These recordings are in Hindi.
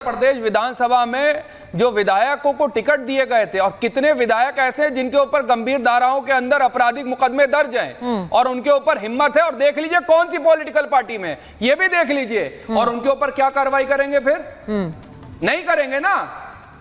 प्रदेश विधानसभा में जो विधायकों को टिकट दिए गए थे और कितने विधायक ऐसे हैं जिनके ऊपर गंभीर धाराओं के अंदर आपराधिक मुकदमे दर्ज हैं और उनके ऊपर हिम्मत है और देख लीजिए कौन सी पॉलिटिकल पार्टी में, ये भी देख लीजिए, और उनके ऊपर क्या कार्रवाई करेंगे फिर? नहीं करेंगे ना।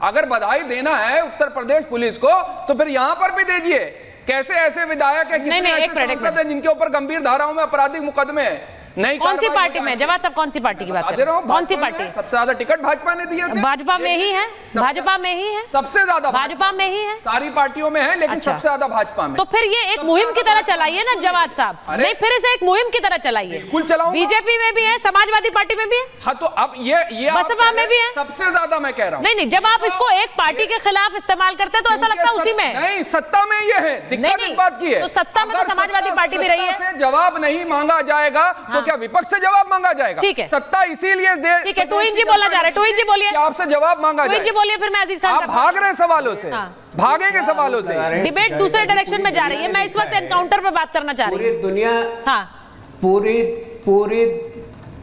अगर बधाई देना है उत्तर प्रदेश पुलिस को तो फिर यहां पर भी दीजिए। कैसे ऐसे विधायक है, कितने ऐसे सांसद हैं जिनके ऊपर गंभीर धाराओं में आपराधिक मुकदमे हैं? नहीं। कौन सी पार्टी में? जवाब साहब, कौन सी पार्टी की बात कर रहे हैं? कौन सी पार्टी? सबसे ज्यादा टिकट भाजपा ने दिए थे। भाजपा में ही है, भाजपा में ही है, सबसे ज्यादा भाजपा में ही है। सारी पार्टियों में है लेकिन अच्छा। सबसे ज्यादा भाजपा में। तो फिर ये एक मुहिम की तरह चलाइए ना जवाब साहब, नहीं फिर इसे एक मुहिम की तरह चलाइए। बिल्कुल चलाऊंगा। बीजेपी में भी है, समाजवादी पार्टी में भी है। हाँ तो अब ये बसपा में भी है। सबसे ज्यादा मैं कह रहा हूँ। नहीं, जब आप इसको एक पार्टी के खिलाफ इस्तेमाल करते हैं तो ऐसा लगता है उसी में। नहीं, सत्ता में ये है, दिक्कत इस बात की है। तो सत्ता में तो समाजवादी पार्टी भी रही है। जवाब नहीं मांगा जाएगा तो क्या विपक्ष से जवाब मांगा जाएगा? ठीक है, सत्ता इसीलिए ठीक है। टूइन जी बोला जा रहा है, टूइन जी बोलिए। आपसे जवाब मांगा जाए, टूइन जी बोलिए, फिर मैं अजीज खान। आप भाग रहे हैं सवालों से, भागेंगे सवालों से। डिबेट दूसरे डायरेक्शन में जा रही है। मैं इस वक्त एनकाउंटर पे बात करना चाह रही हूँ। पूरी दुनिया,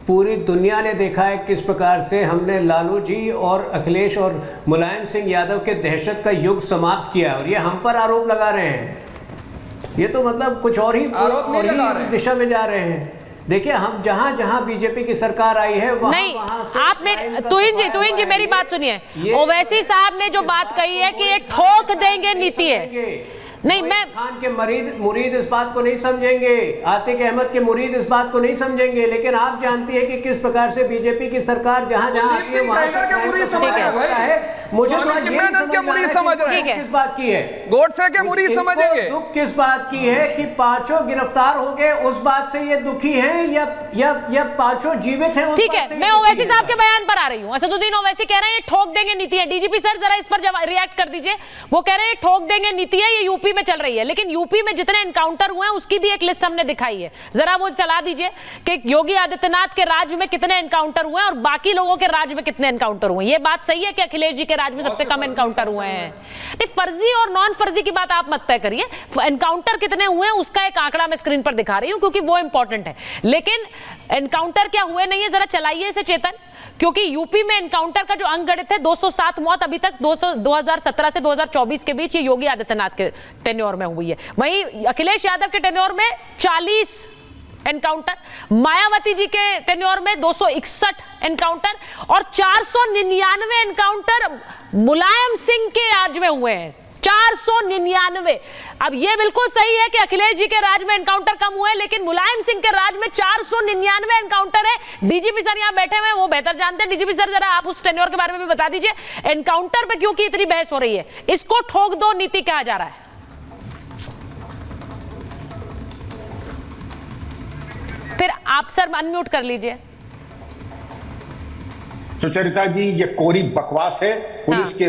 पूरी दुनिया ने देखा है किस प्रकार से हमने लालू जी और अखिलेश और मुलायम सिंह यादव के दहशत का युग समाप्त किया और ये हम पर आरोप लगा रहे हैं। ये तो मतलब कुछ और ही दिशा में जा रहे हैं। देखिए, हम जहां जहां बीजेपी की सरकार आई है वहां से आपने टूइन जी मेरी बात सुनिए। ओवैसी साहब ने जो बात कही है कि ये ठोक देंगे नीति है। नहीं, मैं खान के मुरीद इस बात को नहीं समझेंगे, आतिक अहमद के मुरीद इस बात को नहीं समझेंगे, लेकिन आप जानती है कि किस प्रकार से बीजेपी की सरकार जहां जहां आती है वहां से मुझे तो आज ये समझ किस बात की है, गोडसे के मुरीद समझेंगे। दुख किस बात की है कि पांचों गिरफ्तार हो गए, उस बात से ये दुखी हैं या पांचों जीवित हैं? ठीक है, मैं ओवैसी साहब के बयान पर आ रही हूँ। असदुद्दीन ओवैसी कह रहे हैं ठोक देंगे नीति है। डीजीपी सर जरा इस पर रिएक्ट कर दीजिए। वो कह रहे हैं ठोक देंगे नीति है, ये यूपी में चल रही है, लेकिन यूपी में जितने एनकाउंटर हुए हैं उसकी भी एक लिस्ट हमने दिखाई है। जरा वो चला दीजिए कि योगी आदित्यनाथ के राज्य में कितने एनकाउंटर हुए हैं और बाकी लोगों के राज्य में कितने एनकाउंटर हुए हैं। ये बात सही है कि अखिलेश जी के राज्य में सबसे कम एनकाउंटर हुए हैं। नहीं, फर्जी और नॉन फर्जी की बात आप मत तय करिए। एनकाउंटर कितने हुए हैं उसका एक आंकड़ा मैं स्क्रीन पर दिखा रही हूं क्योंकि वो इंपॉर्टेंट है, लेकिन एनकाउंटर क्या हुए नहीं है जरा चलाइए इसे चेतन, क्योंकि यूपी में एनकाउंटर का जो अंक गणित है 207 मौत अभी तक 2017 से 2024 के बीच ये योगी आदित्यनाथ के टेन्योर में हुई है। वहीं अखिलेश यादव के टेन्योर में 40 एनकाउंटर, मायावती जी के टेन्योर में 261 एनकाउंटर और 499 एनकाउंटर मुलायम सिंह के राज में हुए हैं। 499। अब यह बिल्कुल सही है कि अखिलेश जी के राज में एनकाउंटर कम हुए, लेकिन मुलायम सिंह के राज में 499 एनकाउंटर है। डीजीपी सर यहां बैठे हुए, वो बेहतर जानते हैं। डीजीपी सर जरा आप उस टेन्योर के बारे में भी बता दीजिए, एनकाउंटर पे क्यों की इतनी बहस हो रही है? इसको ठोक दो नीति कहा जा रहा है। फिर आप सर अनम्यूट कर लीजिए। सुचरिता जी, ये कोरी बकवास है, पुलिस के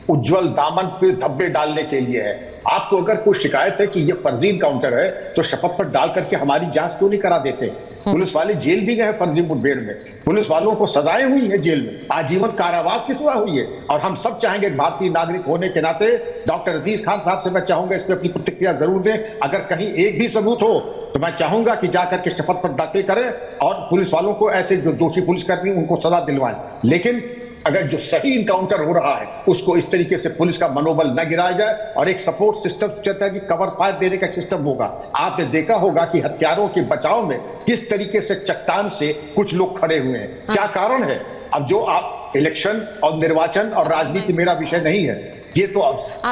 उज्जवल दामन पे धब्बे डालने के लिए है। आपको अगर कोई शिकायत है कि ये फर्जी एनकाउंटर है तो शपथ पर डाल करके हमारी जांच क्यों नहीं करा देते? पुलिस वाले जेल भी गए फर्जी मुठभेड़ में, पुलिस वालों को सजाएं हुई है जेल में, आजीवन कारावास की सजा हुई है। और हम सब चाहेंगे भारतीय नागरिक होने के नाते डॉक्टर अजीज खान साहब से मैं चाहूंगा इस पर अपनी प्रतिक्रिया जरूर दें। अगर कहीं एक भी सबूत हो तो मैं चाहूंगा कि जाकर के शपथ पर दाखिल करें और पुलिस वालों को, ऐसे जो दोषी पुलिसकर्मी उनको सजा दिलवाएं। लेकिन अगर जो सही इनकाउंटर हो रहा है उसको इस तरीके से पुलिस का मनोबल न गिराया जाए और एक सपोर्ट सिस्टम कहता है कि कवर फायर देने का सिस्टम होगा। आपने देखा होगा कि हत्यारों के बचाव में किस तरीके से चट्टान से कुछ लोग खड़े हुए हैं। क्या कारण है? अब जो आप इलेक्शन और निर्वाचन और राजनीति मेरा विषय नहीं है, ये तो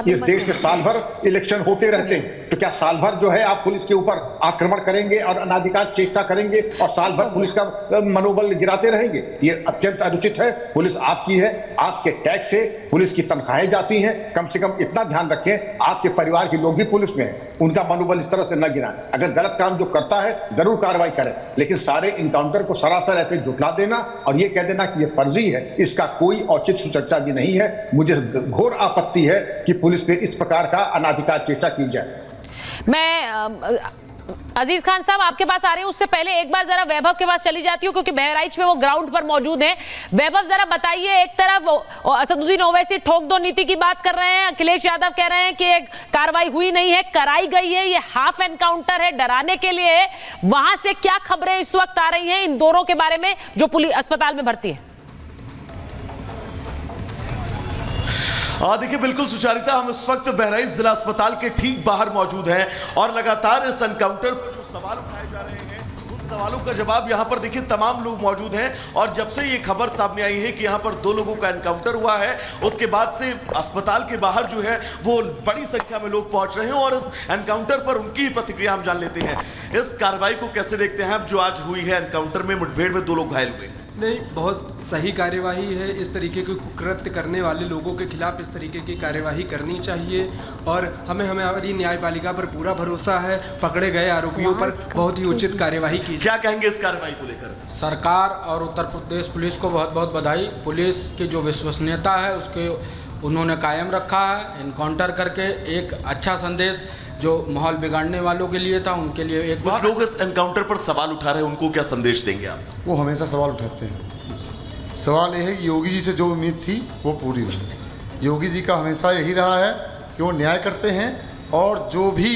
इस देश में साल भर इलेक्शन होते रहते हैं, तो क्या साल भर जो है आप पुलिस के ऊपर आक्रमण करेंगे और अनाधिकार चेष्टा करेंगे और साल भर पुलिस का मनोबल गिराते रहेंगे? ये अत्यंत अनुचित है। पुलिस आपकी है, आपके टैक्स से पुलिस की तनख्वाहें जाती हैं। कम से कम इतना ध्यान रखें, आपके परिवार के लोग भी पुलिस में हैं, उनका मनोबल इस तरह से न गिराएं। अगर गलत काम जो करता है जरूर कार्रवाई करें, लेकिन सारे इनकाउंटर को सरासर ऐसे झुठला देना और ये कह देना कि ये फर्जी है, इसका कोई औचित्य सुचर्चा जी नहीं है। मुझे घोर आपत्ति है कि पुलिस पे इस प्रकार का अनाधिकार चेष्टा की जाए। मैं अजीज खान साहब आपके पास आ रहे हैं, उससे पहले एक बार जरा वैभव के पास चली जाती हूँ क्योंकि बहराइच में वो ग्राउंड पर मौजूद हैं। वैभव जरा बताइए, एक तरफ असदुद्दीन ओवैसी ठोक दो नीति की बात कर रहे हैं, अखिलेश यादव कह रहे हैं कि एक कार्रवाई हुई नहीं है, कराई गई है, ये हाफ एनकाउंटर है, डराने के लिए है। वहां से क्या खबरें इस वक्त आ रही हैं इन दोनों के बारे में जो पुलिस अस्पताल में भर्ती है? देखिए बिल्कुल सुचारिता, हम इस वक्त बहराइच जिला अस्पताल के ठीक बाहर मौजूद हैं और लगातार इस एनकाउंटर पर जो सवाल उठाए जा रहे हैं उन सवालों का जवाब यहाँ पर देखिए तमाम लोग मौजूद हैं। और जब से ये खबर सामने आई है कि यहाँ पर 2 लोगों का एनकाउंटर हुआ है, उसके बाद से अस्पताल के बाहर जो है वो बड़ी संख्या में लोग पहुंच रहे हैं और इस एनकाउंटर पर उनकी प्रतिक्रिया हम जान लेते हैं। इस कार्रवाई को कैसे देखते हैं आप, जो आज हुई है एनकाउंटर में मुठभेड़ में 2 लोग घायल हुए? नहीं, बहुत सही कार्यवाही है। इस तरीके के कुकृत्य करने वाले लोगों के खिलाफ इस तरीके की कार्यवाही करनी चाहिए और हमें हमारी न्यायपालिका पर पूरा भरोसा है। पकड़े गए आरोपियों पर बहुत ही उचित कार्यवाही की। क्या कहेंगे इस कार्रवाई को लेकर? सरकार और उत्तर प्रदेश पुलिस को बहुत बहुत बधाई। पुलिस की जो विश्वसनीयता है उसके उन्होंने कायम रखा है। एनकाउंटर करके एक अच्छा संदेश जो माहौल बिगाड़ने वालों के लिए था उनके लिए एक कुछ लोग इस एनकाउंटर पर सवाल उठा रहे हैं, उनको क्या संदेश देंगे आप? वो हमेशा सवाल उठाते हैं। सवाल ये है कि योगी जी से जो उम्मीद थी वो पूरी हुई। योगी जी का हमेशा यही रहा है कि वो न्याय करते हैं और जो भी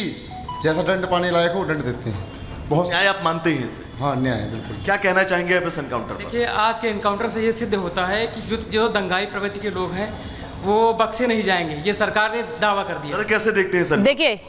जैसा दंड पाने लायक हो दंड देते हैं। बहुत न्याय आप मानते हैं इसे? हाँ, न्याय बिल्कुल। क्या कहना चाहेंगे आप इस एनकाउंटर पर? देखिए, आज के एनकाउंटर से ये सिद्ध होता है कि जो दंगाई प्रवृत्ति के लोग हैं वो बख्शे नहीं जाएंगे। ये सरकार ने दावा कर दिया। कैसे देखते हैं सर? देखिए,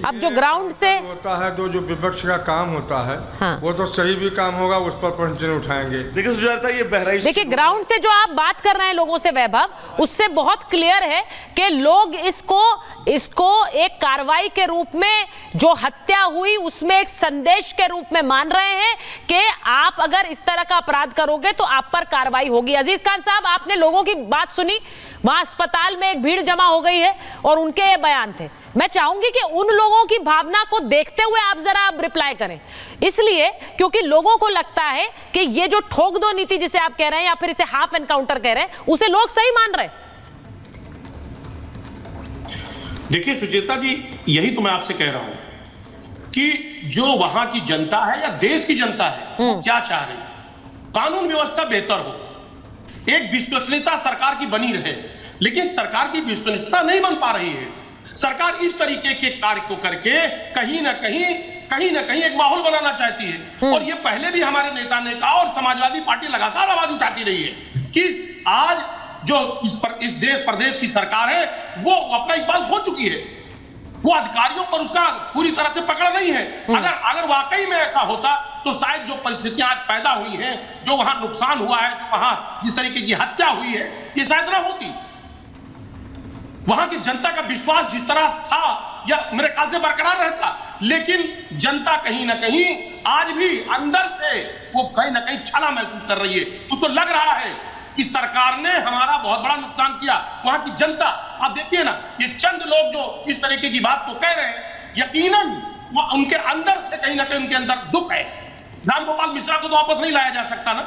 अब जो ग्राउंड से होता है तो जो विपक्ष का काम होता है, हाँ। वो तो सही भी काम होगा, उस पर प्रश्न उठाएंगे। देखिए सुजाता, ये बहराइच, देखिए ग्राउंड से जो आप बात कर रहे हैं लोगों से वैभव, उससे बहुत क्लियर है कि लोग इसको एक कार्रवाई के रूप में, जो हत्या हुई उसमें एक संदेश के रूप में मान रहे हैं कि आप अगर इस तरह का अपराध करोगे तो आप पर कार्रवाई होगी। अजीज खान साहब, आपने लोगों की बात सुनी, वहां अस्पताल में एक भीड़ जमा हो गई है और उनके ये बयान थे। मैं चाहूंगी कि उन लोगों की भावना को देखते हुए आप जरा रिप्लाई करें, इसलिए क्योंकि लोगों को लगता है कि ये जो ठोक दो नीति जिसे आप कह रहे हैं या फिर इसे हाफ एनकाउंटर कह रहे हैं, उसे लोग सही मान रहे हैं। देखिए सुचेता जी, यही तो मैं आपसे कह रहा हूं कि जो वहां की जनता है या देश की जनता है वो क्या चाह रही है। कानून व्यवस्था बेहतर हो, एक विश्वसनीयता सरकार की बनी रहे, लेकिन सरकार की विश्वसनीयता नहीं बन पा रही है। सरकार इस तरीके के कार्य को करके कहीं ना कहीं एक माहौल बनाना चाहती है। और ये पहले भी हमारे नेता ने कहा और समाजवादी पार्टी लगातार आवाज उठाती रही है कि आज जो इस देश प्रदेश की सरकार है वो अपना इकबाल खो चुकी है। वो अधिकारियों पर उसका पूरी तरह से पकड़ नहीं है। अगर वाकई में ऐसा होता तो शायद जो परिस्थितियां आज पैदा हुई हैं, जो वहां नुकसान हुआ है, जो वहां जिस तरीके की हत्या हुई है, ये शायद ना होती। वहां की जनता का विश्वास जिस तरह था या मेरे ख्याल से बरकरार रहता, लेकिन जनता कहीं ना कहीं आज भी अंदर से वो कहीं ना कहीं छला महसूस कर रही है। उसको लग रहा है कि सरकार ने हमारा बहुत बड़ा नुकसान किया। वहां की जनता, आप देखिए ना, ये चंद लोग जो इस तरीके की बात को कह रहे हैं, यकीनन वो उनके अंदर से कहीं ना कहीं उनके अंदर दुख है। रामगोपाल मिश्रा को तो वापस नहीं लाया जा सकता ना?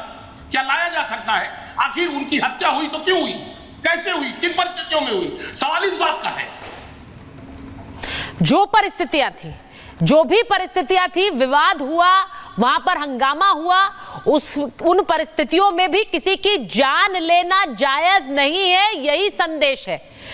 क्या लाया जा सकता है? आखिर उनकी हत्या हुई तो क्यों हुई, कैसे हुई, किन परिस्थितियों में हुई? सवाल इस बात का है। जो परिस्थितियां थी, जो भी परिस्थितियां थी, विवाद हुआ, वहां पर हंगामा हुआ, उन परिस्थितियों में भी किसी की जान लेना जायज नहीं है, यही संदेश है।